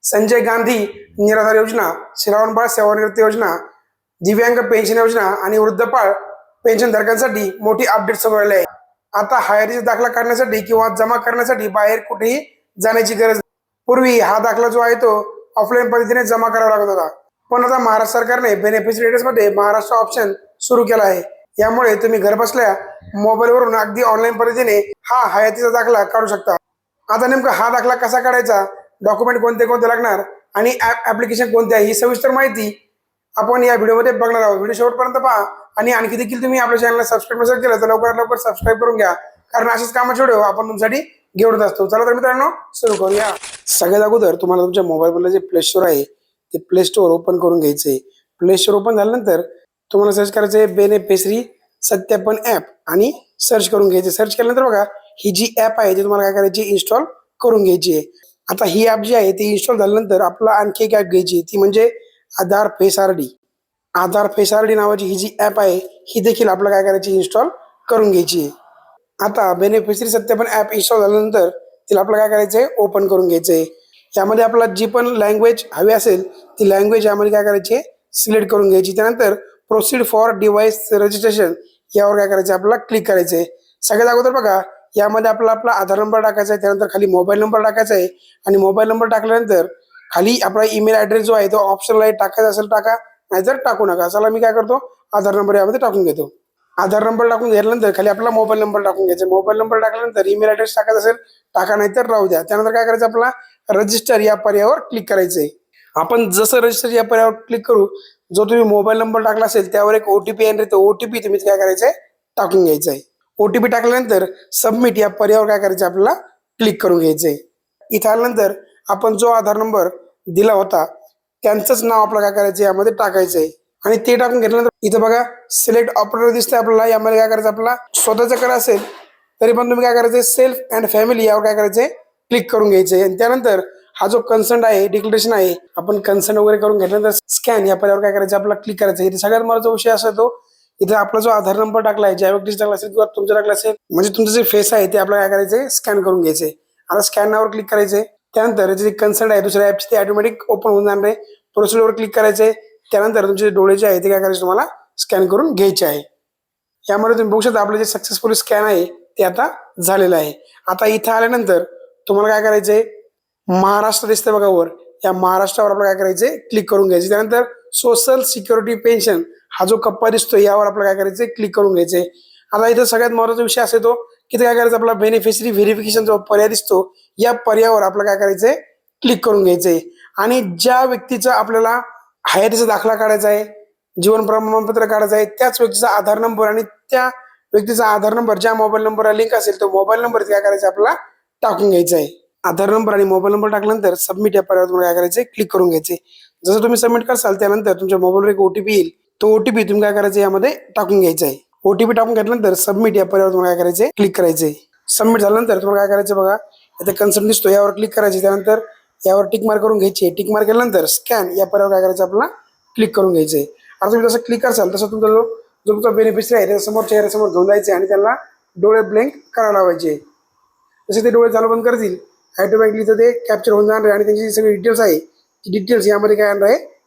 संजय गांधी निराधार योजना, श्रावणबाळ सेवानिवृत्ती योजना, दिव्यांग पेन्शन योजना आणि वृद्धपाळ पेन्शन धारकांसाठी मोठी अपडेट समोर आली आहे। आता हयातीचा दाखला काढण्यासाठी किंवा जमा करण्यासाठी बाहेर कुठेही जाण्याची गरज नाही। पूर्वी हा दाखला जो आहे तो ऑफलाईन पद्धतीने जमा करावा लागत होता, पण आता महाराष्ट्र सरकारने बेनिफिशरी मध्ये महाराष्ट्र ऑप्शन सुरू केला आहे। यामुळे तुम्ही घर बसल्या मोबाईलवरून अगदी ऑनलाईन पद्धतीने हा हयातीचा दाखला काढू शकता। आता नेमका हा दाखला कसा काढायचा, डॉक्युमेंट कोणते कोणते लागणार आणि ऍप्लिकेशन कोणते आहे, ही सविस्तर माहिती आपण या व्हिडिओमध्ये बघणार आहोत। व्हिडिओ शेवटपर्यंत पहा आणि आणखी देखील तुम्ही आपल्या चॅनलला सबस्क्राईब नसेल केलं तर लवकरात लवकर सबस्क्राईब करून घ्या, कारण अशाच कामाचे व्हिडिओ आपण तुमच्यासाठी घेऊन असतो। चला तर मित्रांनो सुरू करूया। सगळ्यात अगोदर तुम्हाला तुमच्या मोबाईलवरलं जे प्ले स्टोर आहे ते प्ले स्टोर ओपन करून घ्यायचे। प्ले स्टोर ओपन झाल्यानंतर तुम्हाला सर्च करायचं आहे बेनिफिशरी सत्यापन ॲप आणि सर्च करून घ्यायचे। सर्च केल्यानंतर बघा ही जी ॲप आहे ती तुम्हाला काय करायची, इन्स्टॉल करून घ्यायची आहे। आता ही ॲप जी आहे ती इन्स्टॉल झाल्यानंतर आपला आणखी एक ॲप घ्यायची, ती म्हणजे आधार फेस आरडी। आधार फेस आरडी नावाची ही जी ॲप आहे ही देखील आपल्याला काय करायची, इन्स्टॉल करून घ्यायची आहे। आता बेनिफिशरी सत्यापन ॲप इन्स्टॉल झाल्यानंतर तिला आपल्याला काय करायचं आहे, ओपन करून घ्यायचं आहे। यामध्ये आपला जी पण लँग्वेज हवी असेल ती लँग्वेज यामध्ये काय करायची, सिलेक्ट करून घ्यायची। त्यानंतर प्रोसीड फॉर डिव्हाइस रजिस्ट्रेशन यावर काय करायचं, आपल्याला क्लिक करायचं आहे। सगळ्यात अगोदर बघा यामध्ये आपला आधार नंबर टाकायचा आहे, त्यानंतर खाली मोबाईल नंबर टाकायचा आहे आणि मोबाईल नंबर टाकल्यानंतर खाली आपला ईमेल ॲड्रेस जो आहे तो ऑप्शनल आहे, टाकायचा असेल टाका, नाहीतर टाकू नका। चला मी काय करतो, आधार नंबर यामध्ये टाकून घेतो। आधार नंबर टाकून घेतल्यानंतर खाली आपला मोबाईल नंबर टाकून घ्यायचा। मोबाईल नंबर टाकल्यानंतर ईमेल ॲड्रेस टाकायचा असेल टाका, नाहीतर राहू द्या। त्यानंतर काय करायचं, आपला रजिस्टर या पर्यायावर क्लिक करायचं आहे। आपण जसं रजिस्टर या पर्यायावर क्लिक करू, जो तुम्ही मोबाईल नंबर टाकला असेल त्यावर एक ओटीपी येणार, तो ओटीपी तुम्ही काय करायचं आहे, टाकून घ्यायचा आहे। ओटीपी टाकल्यानंतर सबमिट या पर्यायावर काय करायचं, आपल्याला क्लिक करून घ्यायचं आहे। इथं आल्यानंतर आपण जो आधार नंबर दिला होता त्यांचंच नाव आपल्याला काय करायचं यामध्ये टाकायचं आहे आणि ते टाकून घेतल्यानंतर इथं बघा सिलेक्ट ऑपरेटर दिसतंय आपल्याला। यामध्ये काय करायचं, आपला स्वतःचं कर असेल तरी पण तुम्ही काय करायचं, सेल्फ अँड फॅमिली यावर काय करायचंय, क्लिक करून घ्यायचंय। आणि त्यानंतर हा जो कन्सर्ट आहे, डिक्लेरेशन आहे, आपण कन्सर्ट वगैरे करून घेतल्यानंतर स्कॅन या पर्यायावर काय करायचं, आपल्याला क्लिक करायचं। इथे सगळ्यात महत्त्वाचा विषय असा तो इथे आपला जो आधार नंबर टाकलाय, ज्या व्यक्तीचा टाकला असेल किंवा तुमचा टाकला असेल, म्हणजे तुमचं जे फेस आहे ते आपल्याला काय करायचंय, स्कॅन करून घ्यायचंय। आता स्कॅन नावावर क्लिक करायचंय। त्यानंतर जे कन्सर्ट आहे दुसऱ्या ॲपची ते ऑटोमॅटिक ओपन होऊन जाणार आहे। प्रोसिजरवर क्लिक करायचंय। त्यानंतर तुमचे डोळे जे आहे ते काय करायचे, तुम्हाला स्कॅन करून घ्यायचे आहे। यामध्ये तुम्ही बघू शकता आपलं जे सक्सेसफुली स्कॅन आहे ते आता झालेलं आहे। आता इथं आल्यानंतर तुम्हाला काय करायचंय, महाराष्ट्र दिसतंय बघा वर, या महाराष्ट्रावर आपल्याला काय करायचंय, क्लिक करून घ्यायचे। त्यानंतर सोशल सिक्युरिटी पेन्शन हा जो कप्पा दिसतोय यावर आपल्याला काय करायचंय, क्लिक करून घ्यायचंय। आता इथं सगळ्यात महत्त्वाचा विषय असे तो की काय करायचं, आपला बेनिफिशरी व्हेरिफिकेशन जो पर्याय दिसतो या पर्यायावर आपल्याला काय करायचंय, क्लिक करून घ्यायचंय। आणि ज्या व्यक्तीचा आपल्याला हयातीचा दाखला काढायचा आहे, जीवन प्रमाणपत्र काढायचं आहे, त्याच व्यक्तीचा आधार नंबर आणि त्या व्यक्तीचा आधार नंबर ज्या मोबाईल नंबरला लिंक असेल तो मोबाईल नंबर काय करायचा, आपल्याला टाकून घ्यायचा आहे। आधार नंबर आणि मोबाईल नंबर टाकल्यानंतर सबमिट या पर्यायावर तुम्हाला काय करायचंय, क्लिक करून घ्यायचे। जसं तुम्ही सबमिट करसाल त्यानंतर तुमच्या मोबाईलवर एक ओटीपी येईल, तो ओटीपी तुम्ही काय करायचं, यामध्ये टाकून घ्यायचा आहे। ओटीपी टाकून घेतल्यानंतर सबमिट या पर्यायावर तुम्हाला काय करायचंय, क्लिक करायचंय। सबमिट झाल्यानंतर तुम्हाला काय करायचं, बघा इथे कन्सर्ट दिसतो यावर क्लिक करायचे। त्यानंतर यावर टिक मार्क करून घ्यायची। टिक मार्क केल्यानंतर स्कॅन या पर्यायावर काय करायचं, आपल्याला क्लिक करून घ्यायचंय। आता तुम्ही जसं क्लिक करसाल तसं तुमचा जो तुमचा बेनिफिशरी आहे त्याच्या समोर चेहऱ्यासमोर घेऊन जायचे आणि त्यांना डोळे ब्लँक करायला लावायचे। जसे ते डोळे चालू बंद करतील ऑटोमॅटिकली तर ते कॅप्चर होऊन जाणार आहे आणि त्यांची सगळी डिटेल्स आहे ती डिटेल्स यामध्ये काय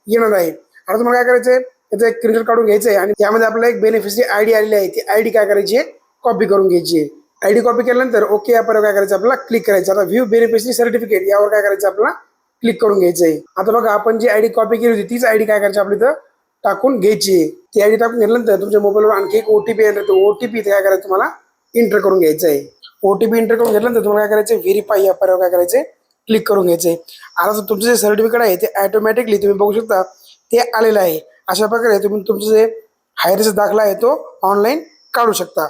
येणार आहे। आता तुम्हाला काय करायचंय, त्याचं एक स्क्रीनशॉट काढून घ्यायचंय आणि यामध्ये आपल्याला एक बेनिफिशरी आयडी आलेली आहे, ती आयडी काय करायची, कॉपी करून घ्यायची आहे। आयडी कॉपी केल्यानंतर ओके या पर्यायावर काय करायचं, आपल्याला क्लिक करायचं। आता व्ह्यू बेनिफिशरी सर्टिफिकेट यावर काय करायचं, आपल्याला क्लिक करून घ्यायचंय। आता बघा आपण जी आयडी कॉपी केली होती तीच आयडी काय करायची, आपली इथं टाकून घ्यायची आहे। ती आयडी टाकून घेतल्यानंतर तुमच्या मोबाईलवर आणखी एक ओटीपी येणार, तो ओटीपी काय करायचं, तुम्हाला एंटर करून घ्यायचं आहे। ओटीपी एंटर करून घेतल्यानंतर तुम्हाला काय करायचं, व्हेरीफाय या पर्यायावर काय करायचंय, क्लिक करून घ्यायचंय। आता तुमचं जे सर्टिफिकेट आहे ते ऑटोमॅटिकली तुम्ही बघू शकता ते आलेलं आहे। अशा प्रकारे तुम्ही तुमचं जे हयातीचा दाखला आहे तो ऑनलाईन काढू शकता।